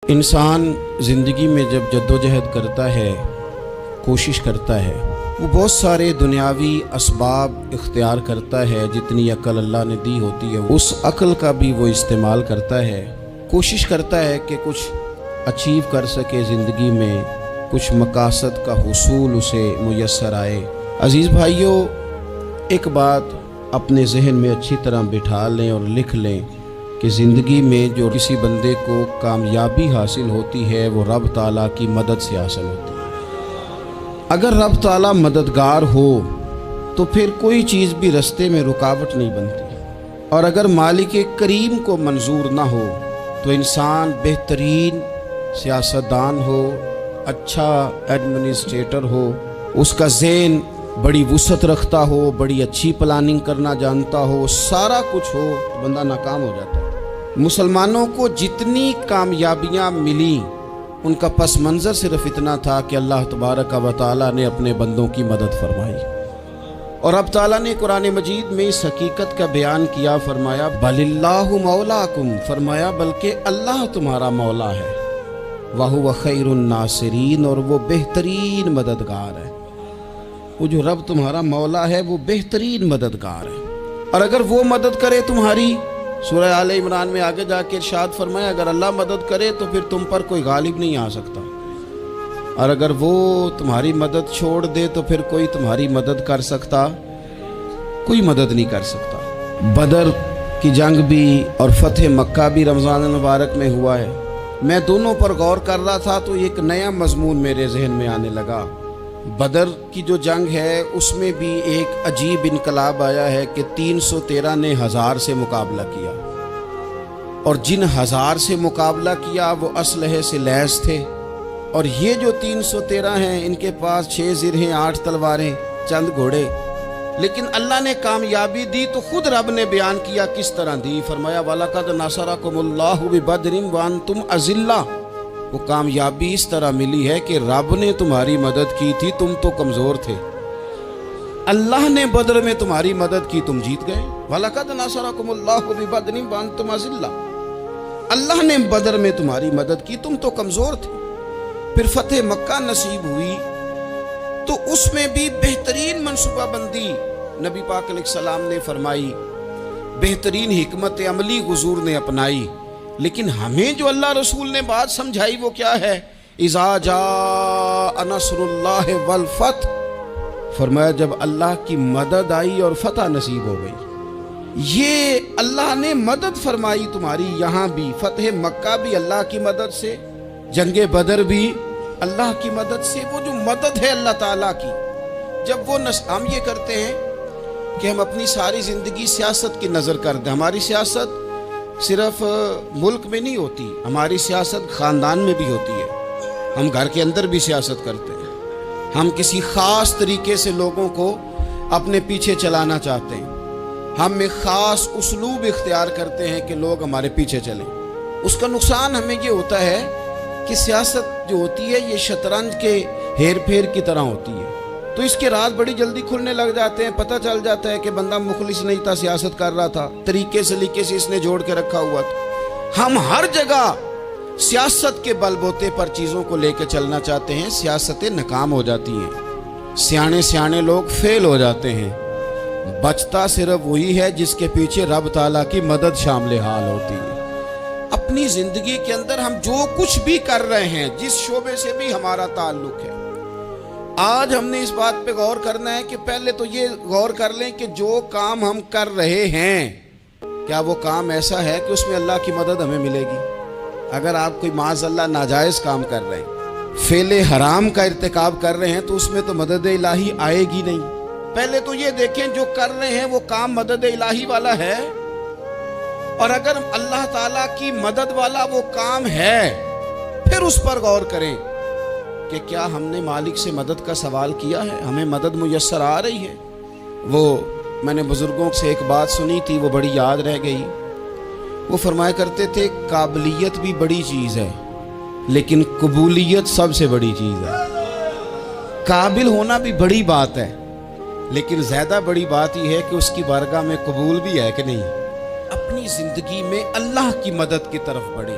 انسان زندگی میں جب جدوجہد کرتا ہے، کوشش کرتا ہے، وہ بہت سارے دنیاوی اسباب اختیار کرتا ہے۔ جتنی عقل اللہ نے دی ہوتی ہے اس عقل کا بھی وہ استعمال کرتا ہے، کوشش کرتا ہے کہ کچھ اچیو کر سکے زندگی میں، کچھ مقاصد کا حصول اسے میسر آئے۔ عزیز بھائیوں، ایک بات اپنے ذہن میں اچھی طرح بٹھا لیں اور لکھ لیں کہ زندگی میں جو کسی بندے کو کامیابی حاصل ہوتی ہے وہ رب تعالیٰ کی مدد سے حاصل ہوتی ہے۔ اگر رب تعالیٰ مددگار ہو تو پھر کوئی چیز بھی رستے میں رکاوٹ نہیں بنتی، اور اگر مالک کریم کو منظور نہ ہو تو انسان بہترین سیاستدان ہو، اچھا ایڈمنسٹریٹر ہو، اس کا ذہن بڑی وسعت رکھتا ہو، بڑی اچھی پلاننگ کرنا جانتا ہو، سارا کچھ ہو، تو بندہ ناکام ہو جاتا ہے۔ مسلمانوں کو جتنی کامیابیاں ملیں ان کا پس منظر صرف اتنا تھا کہ اللہ تبارک و تعالیٰ نے اپنے بندوں کی مدد فرمائی، اور اب تعالیٰ نے قرآن مجید میں اس حقیقت کا بیان کیا، فرمایا بل اللہ مولاکم، فرمایا بلکہ اللہ تمہارا مولا ہے، وَهُوَ خَيْرُ النَّاصِرِينَ، اور وہ بہترین مددگار ہے۔ وہ جو رب تمہارا مولا ہے وہ بہترین مددگار ہے، اور اگر وہ مدد کرے تمہاری، سورہ آل عمران میں آگے جا کے ارشاد فرمایا اگر اللہ مدد کرے تو پھر تم پر کوئی غالب نہیں آ سکتا، اور اگر وہ تمہاری مدد چھوڑ دے تو پھر کوئی تمہاری مدد کر سکتا، کوئی مدد نہیں کر سکتا۔ بدر کی جنگ بھی اور فتح مکہ بھی رمضان المبارک میں ہوا ہے۔ میں دونوں پر غور کر رہا تھا تو ایک نیا مضمون میرے ذہن میں آنے لگا۔ بدر کی جو جنگ ہے اس میں بھی ایک عجیب انقلاب آیا ہے کہ 313 نے 1000 سے مقابلہ کیا، اور جن 1000 سے مقابلہ کیا وہ اسلحے سے لیس تھے، اور یہ جو 313 ہیں ان کے پاس 6 زرہیں، 8 تلواریں، چند گھوڑے، لیکن اللہ نے کامیابی دی تو خود رب نے بیان کیا کس طرح دی، فرمایا وَلَقَدْ نَصَرَكُمُ اللَّهُ بِبَدْرٍ وَأَنْتُمْ أَذِلَّةٌ۔ وہ کامیابی اس طرح ملی ہے کہ رب نے تمہاری مدد کی تھی، تم تو کمزور تھے، اللہ نے بدر میں تمہاری مدد کی، تم جیت گئے۔ وَلَقَدْ نَصَرَكُمُ اللَّهُ بِبَدْرٍ وَأَنْتُمْ أَذِلَّةٌ، اللہ نے بدر میں تمہاری مدد کی، تم تو کمزور تھے۔ پھر فتح مکہ نصیب ہوئی تو اس میں بھی بہترین منصوبہ بندی نبی پاک علیہ السلام نے فرمائی، بہترین حکمت عملی حضور نے اپنائی، لیکن ہمیں جو اللہ رسول نے بات سمجھائی وہ کیا ہے؟ اذا جاء نصر اللہ والفتح، فرمایا جب اللہ کی مدد آئی اور فتح نصیب ہو گئی۔ یہ اللہ نے مدد فرمائی تمہاری، یہاں بھی فتح مکہ بھی اللہ کی مدد سے، جنگ بدر بھی اللہ کی مدد سے۔ وہ جو مدد ہے اللہ تعالیٰ کی، جب وہ ہم یہ کرتے ہیں کہ ہم اپنی ساری زندگی سیاست کی نظر کر دیں، ہماری سیاست صرف ملک میں نہیں ہوتی، ہماری سیاست خاندان میں بھی ہوتی ہے، ہم گھر کے اندر بھی سیاست کرتے ہیں، ہم کسی خاص طریقے سے لوگوں کو اپنے پیچھے چلانا چاہتے ہیں، ہم ایک خاص اسلوب اختیار کرتے ہیں کہ لوگ ہمارے پیچھے چلیں۔ اس کا نقصان ہمیں یہ ہوتا ہے کہ سیاست جو ہوتی ہے یہ شطرنج کے ہیر پھیر کی طرح ہوتی ہے، تو اس کے راز بڑی جلدی کھلنے لگ جاتے ہیں، پتہ چل جاتا ہے کہ بندہ مخلص نہیں تھا، سیاست کر رہا تھا، طریقے سلیقے سے اس نے جوڑ کے رکھا ہوا تھا۔ ہم ہر جگہ سیاست کے بل بوتے پر چیزوں کو لے کے چلنا چاہتے ہیں، سیاستیں ناکام ہو جاتی ہیں، سیانے لوگ فیل ہو جاتے ہیں، بچتا صرف وہی ہے جس کے پیچھے رب تعالیٰ کی مدد شامل حال ہوتی ہے۔ اپنی زندگی کے اندر ہم جو کچھ بھی کر رہے ہیں، جس شعبے سے بھی ہمارا تعلق ہے، آج ہم نے اس بات پہ غور کرنا ہے کہ پہلے تو یہ غور کر لیں کہ جو کام ہم کر رہے ہیں کیا وہ کام ایسا ہے کہ اس میں اللہ کی مدد ہمیں ملے گی؟ اگر آپ کوئی معاذ اللہ ناجائز کام کر رہے ہیں، فعل حرام کا ارتکاب کر رہے ہیں، تو اس میں تو مدد الہی آئے گی نہیں۔ پہلے تو یہ دیکھیں جو کر رہے ہیں وہ کام مدد الہی والا ہے، اور اگر اللہ تعالیٰ کی مدد والا وہ کام ہے پھر اس پر غور کریں کہ کیا ہم نے مالک سے مدد کا سوال کیا ہے، ہمیں مدد میسر آ رہی ہے۔ وہ میں نے بزرگوں سے ایک بات سنی تھی، وہ بڑی یاد رہ گئی۔ وہ فرمایا کرتے تھے قابلیت بھی بڑی چیز ہے لیکن قبولیت سب سے بڑی چیز ہے۔ قابل ہونا بھی بڑی بات ہے لیکن زیادہ بڑی بات یہ ہے کہ اس کی بارگاہ میں قبول بھی ہے کہ نہیں۔ اپنی زندگی میں اللہ کی مدد کی طرف بڑھیں،